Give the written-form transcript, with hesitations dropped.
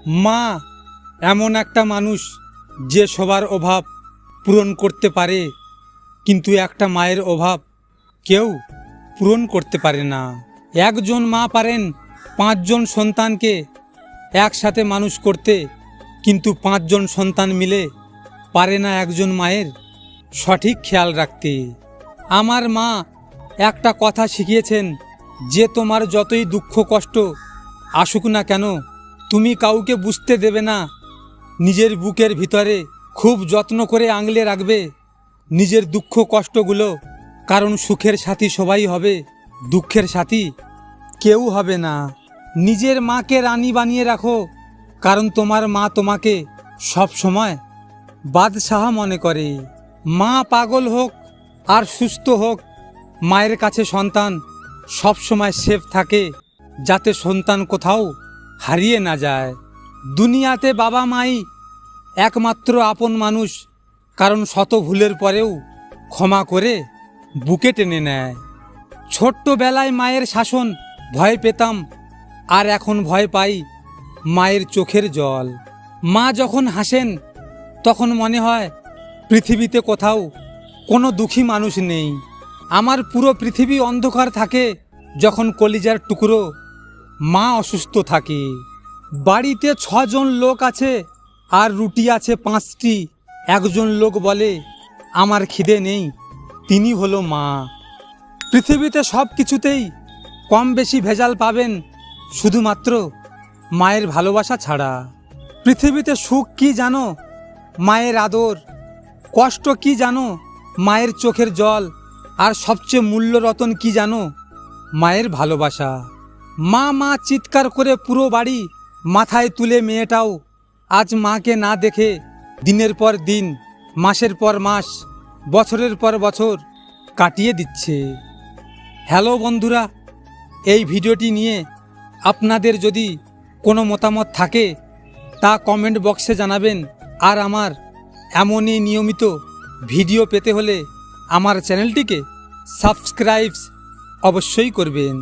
মা এমন একটা মানুষ যে সবার অভাব পূরণ করতে পারে, কিন্তু একটা মায়ের অভাব কেউ পূরণ করতে পারে না। একজন মা পারেন 5 জন সন্তানকে একসাথে মানুষ করতে, কিন্তু 5 জন সন্তান মিলে পারে না একজন মায়ের সঠিক খেয়াল রাখতে। আমার মা একটা কথা শিখিয়েছেন যে তোমার যতই দুঃখ কষ্ট আসুক না কেন, তুমি কাউকে বুঝতে দেবে না। নিজের বুকের ভিতরে খুব যত্ন করে আগলে রাখবে নিজের দুঃখ কষ্টগুলো, কারণ সুখের সাথী সবাই হবে, দুঃখের সাথী কেউ হবে না। নিজের মাকে রানী বানিয়ে রাখো, কারণ তোমার মা তোমাকে সব সময় বাদশাহ মনে করে। মা পাগল হোক আর সুস্থ হোক, মায়ের কাছে সন্তান সব সময় সেফ থাকে, যাতে সন্তান কোথাও হারিয়ে না যায়। দুনিয়াতে বাবা মাই একমাত্র আপন মানুষ, কারণ শত ভুলের পরেও ক্ষমা করে বুকে টেনে নেয়। ছোট্টবেলায় মায়ের শাসন ভয় পেতাম, আর এখন ভয় পাই মায়ের চোখের জল। মা যখন হাসেন তখন মনে হয় পৃথিবীতে কোথাও কোনো দুঃখী মানুষ নেই। আমার পুরো পৃথিবী অন্ধকার থাকে যখন কলিজার টুকরো মা অসুস্থ থাকে। বাড়িতে 6 জন লোক আছে আর রুটি আছে 5টি। একজন লোক বলে আমার খিদে নেই, তিনি হলো মা। পৃথিবীতে সব কিছুতেই কম বেশি ভেজাল পাবেন, শুধুমাত্র মায়ের ভালোবাসা ছাড়া। পৃথিবীতে সুখ কি জানো? মায়ের আদর। কষ্ট কি জানো? মায়ের চোখের জল। আর সবচেয়ে মূল্যরতন কি জানো? মায়ের ভালোবাসা। মা মা চিৎকার করে পুরো বাড়ি মাথায় তুলে মেয়েটাও আজ মাকে না দেখে দিনের পর দিন, মাসের পর মাস, বছরের পর বছর কাটিয়ে দিচ্ছে। হ্যালো বন্ধুরা, এই ভিডিওটি নিয়ে আপনাদের যদি কোনো মতামত থাকে তা কমেন্ট বক্সে জানাবেন। আর আমার এমনই নিয়মিত ভিডিও পেতে হলে আমার চ্যানেলটিকে সাবস্ক্রাইব অবশ্যই করবেন।